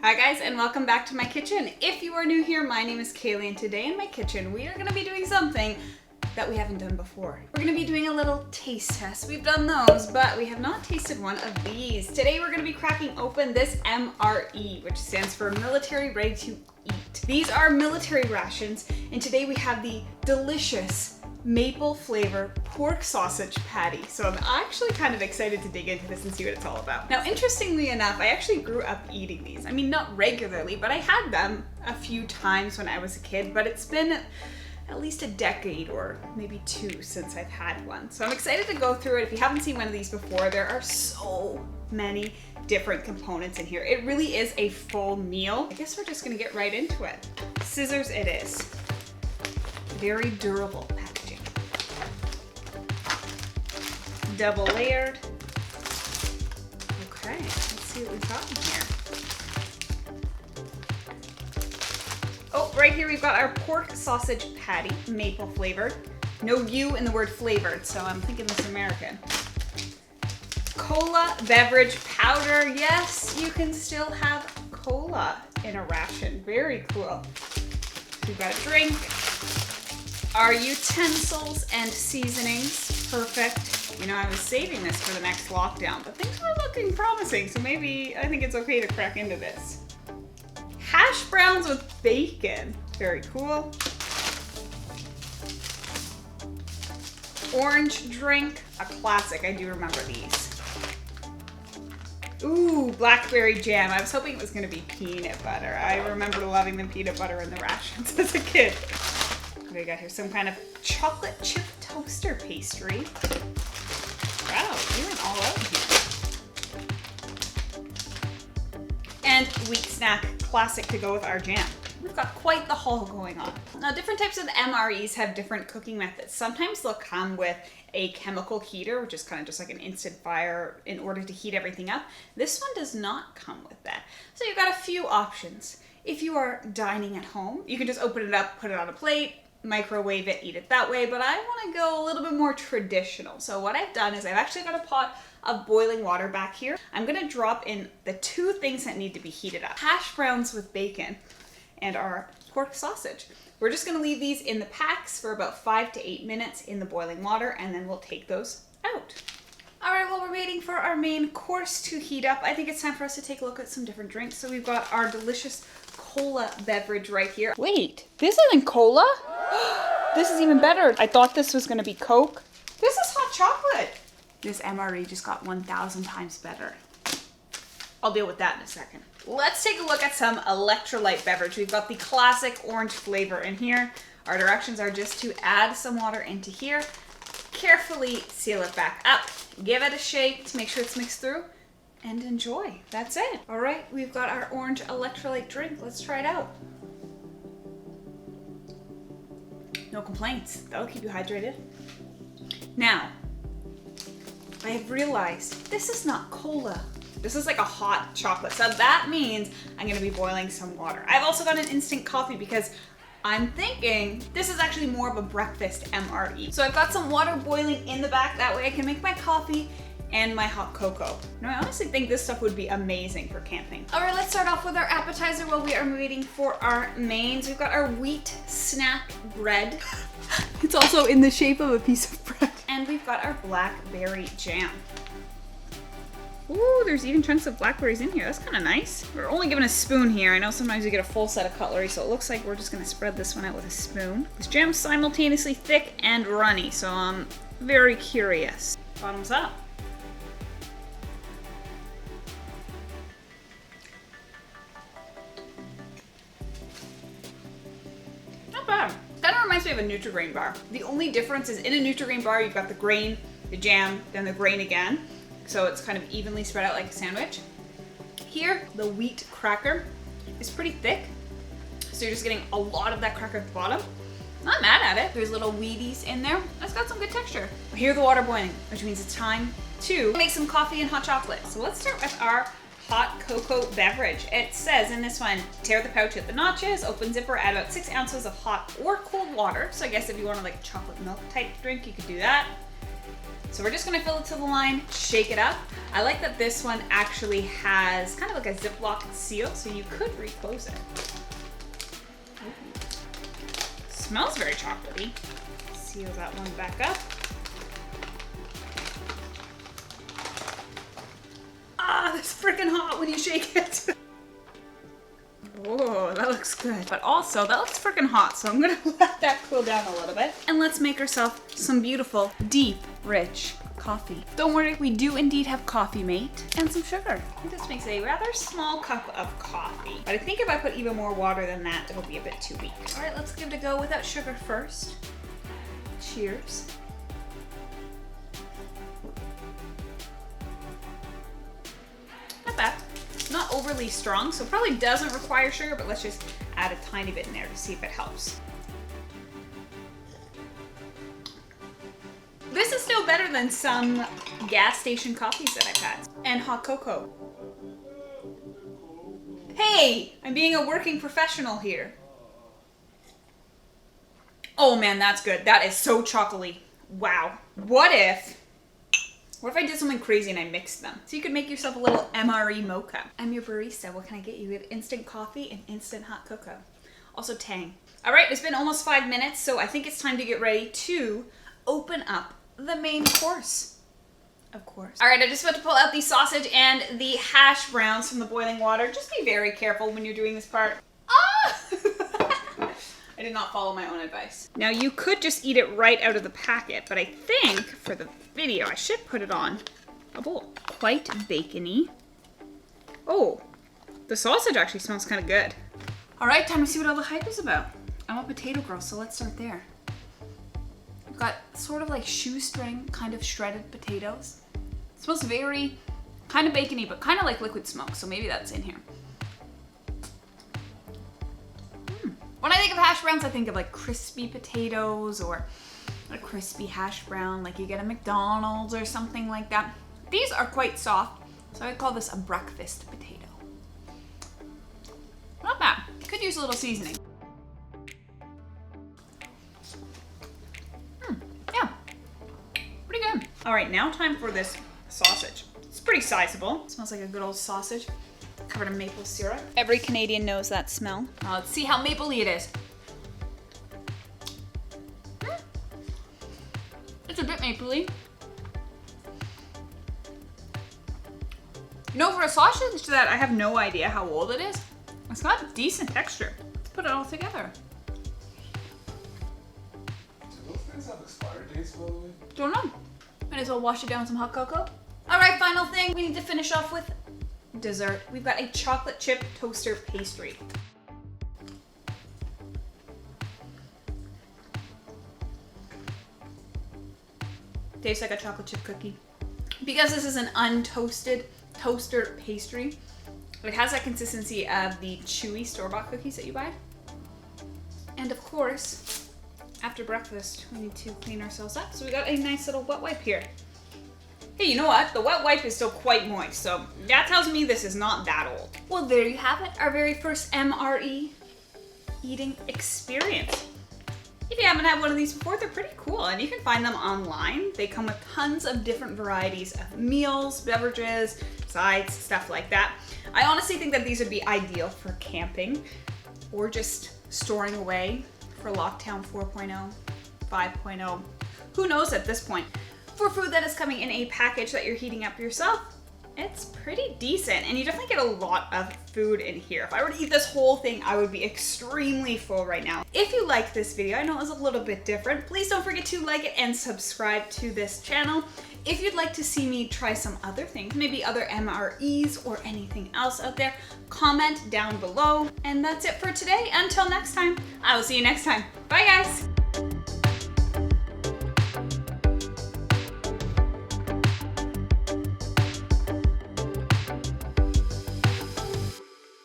Hi guys, and welcome back to my kitchen. If you are new here, my name is Kaylie, and today in my kitchen we are going to be doing something that we haven't done before. We're going to be doing a little taste test. We've done those, but we have not tasted one of these. Today we're going to be cracking open this MRE, which stands for Military Ready to Eat. These are military rations, and today we have the delicious maple flavor pork sausage patty. So I'm actually kind of excited to dig into this and see what it's all about. Now, interestingly enough, I actually grew up eating these. I mean, not regularly, but I had them a few times when I was a kid, but it's been at least a decade or maybe two since I've had one. So I'm excited to go through it. If you haven't seen one of these before, there are so many different components in here. It really is a full meal. I guess we're just gonna get right into it. Scissors it is. Very durable packaging. Double layered. Okay, let's see what we've got in here. Oh, right here we've got our pork sausage patty, maple flavored. No U in the word flavored, so I'm thinking this American. Cola beverage powder. Yes, you can still have cola in a ration. Very cool. We've got a drink. Our utensils and seasonings. Perfect. You know, I was saving this for the next lockdown, but things were looking promising, so maybe I think it's okay to crack into this. Hash browns with bacon. Very cool. Orange drink. A classic. I do remember these. Ooh, blackberry jam. I was hoping it was going to be peanut butter. I remember loving the peanut butter in the rations as a kid. What do we got here? Some kind of chocolate chip toaster pastry. Wow, you went all out here. And wheat snack, classic to go with our jam. We've got quite the haul going on. Now, different types of MREs have different cooking methods. Sometimes they'll come with a chemical heater, which is kind of just like an instant fire in order to heat everything up. This one does not come with that. So you've got a few options. If you are dining at home, you can just open it up, put it on a plate, microwave it, eat it that way, but I want to go a little bit more traditional. So what I've done is I've actually got a pot of boiling water back here. I'm going to drop in the two things that need to be heated up. Hash browns with bacon and our pork sausage. We're just going to leave these in the packs for about 5 to 8 minutes in the boiling water, and then we'll take those out. All right, while we're waiting for our main course to heat up, I think it's time for us to take a look at some different drinks. So we've got our delicious cola beverage right here. Wait, this isn't cola? This is even better. I thought this was gonna be Coke. This is hot chocolate. This MRE just got 1,000 times better. I'll deal with that in a second. Let's take a look at some electrolyte beverage. We've got the classic orange flavor in here. Our directions are just to add some water into here, carefully seal it back up, give it a shake to make sure it's mixed through, and enjoy. That's it. All right, we've got our orange electrolyte drink. Let's try it out. No complaints. That'll keep you hydrated. Now, I have realized this is not cola. This is like a hot chocolate. So that means I'm gonna be boiling some water. I've also got an instant coffee because I'm thinking this is actually more of a breakfast MRE. So I've got some water boiling in the back. That way I can make my coffee and my hot cocoa. Now, I honestly think this stuff would be amazing for camping. All right, let's start off with our appetizer while we are waiting for our mains. We've got our wheat snack bread. It's also in the shape of a piece of bread. And we've got our blackberry jam. Ooh, there's even chunks of blackberries in here. That's kind of nice. We're only given a spoon here. I know sometimes you get a full set of cutlery, so it looks like we're just gonna spread this one out with a spoon. This jam's simultaneously thick and runny, so I'm very curious. Bottoms up. Not bad. Kind of reminds me of a Nutri-Grain bar. The only difference is in a Nutri-Grain bar, you've got the grain, the jam, then the grain again. So it's kind of evenly spread out like a sandwich. Here, the wheat cracker is pretty thick. So you're just getting a lot of that cracker at the bottom. Not mad at it. There's little wheaties in there. That's got some good texture. I hear the water boiling, which means it's time to make some coffee and hot chocolate. So let's start with our hot cocoa beverage. It says in this one, tear the pouch at the notches, open zipper, add about 6 ounces of hot or cold water. So I guess if you wanted like a chocolate milk type drink, you could do that. So we're just gonna fill it to the line, shake it up. I like that this one actually has kind of like a Ziploc seal, so you could reclose it. Ooh. Smells very chocolatey. Seal that one back up. Ah, that's freaking hot when you shake it. Oh, that looks good. But also, that looks freaking hot, so I'm gonna let that cool down a little bit. And let's make ourselves some beautiful, deep, rich coffee. Don't worry, we do indeed have coffee mate and some sugar. I think this makes a rather small cup of coffee. But I think if I put even more water than that, it'll be a bit too weak. All right, let's give it a go without sugar first. Cheers. Not bad. Not overly strong, so probably doesn't require sugar, but let's just add a tiny bit in there to see if it helps. This is still better than some gas station coffees that I've had. And hot cocoa. Hey, I'm being a working professional here. Oh man, that's good. That is so chocolatey. Wow. What if I did something crazy and I mixed them? So you could make yourself a little MRE mocha. I'm your barista. What can I get you? We have instant coffee and instant hot cocoa. Also Tang. All right, it's been almost 5 minutes, so I think it's time to get ready to open up the main course. Of course. All right, I just about to pull out the sausage and the hash browns from the boiling water. Just be very careful when you're doing this part. Ah! I did not follow my own advice. Now you could just eat it right out of the packet, but I think for the video I should put it on a bowl. Quite bacony. Oh, the sausage actually smells kind of good. All right, time to see what all the hype is about. I'm a potato girl, so let's start there. I've got sort of like shoestring kind of shredded potatoes. It smells very kind of bacony, but kind of like liquid smoke, so maybe that's in here. When I think of hash browns, I think of like crispy potatoes or a crispy hash brown like you get at McDonald's or something like that. These are quite soft, so I'd call this a breakfast potato. Not bad. Could use a little seasoning. Yeah, pretty good. All right, now time for this sausage. It's pretty sizable. It smells like a good old sausage. Covered in maple syrup. Every Canadian knows that smell. Let's see how mapley it is. It's a bit mapley. You know, for a sausage that I have no idea how old it is, it's got a decent texture. Let's put it all together. Do those things have expired dates, by the way? Don't know. Might as well wash it down with some hot cocoa. All right, final thing. We need to finish off with dessert. We've got a chocolate chip toaster pastry. Tastes like a chocolate chip cookie. Because this is an untoasted toaster pastry, it has that consistency of the chewy store-bought cookies that you buy. And of course, after breakfast, we need to clean ourselves up. So we got a nice little wet wipe here. Hey, you know what? The wet wipe is still quite moist, so that tells me this is not that old. Well, there you have it, our very first MRE eating experience. If you haven't had one of these before, they're pretty cool, and you can find them online. They come with tons of different varieties of meals, beverages, sides, stuff like that. I honestly think that these would be ideal for camping or just storing away for Lockdown 4.0, 5.0. Who knows at this point? For food that is coming in a package that you're heating up yourself, it's pretty decent, and you definitely get a lot of food in here. If I were to eat this whole thing, I would be extremely full right now. If you like this video, I know it was a little bit different, please don't forget to like it and subscribe to this channel. If you'd like to see me try some other things, maybe other MREs or anything else out there, comment down below. And that's it for today. Until next time, I will see you next time. Bye guys!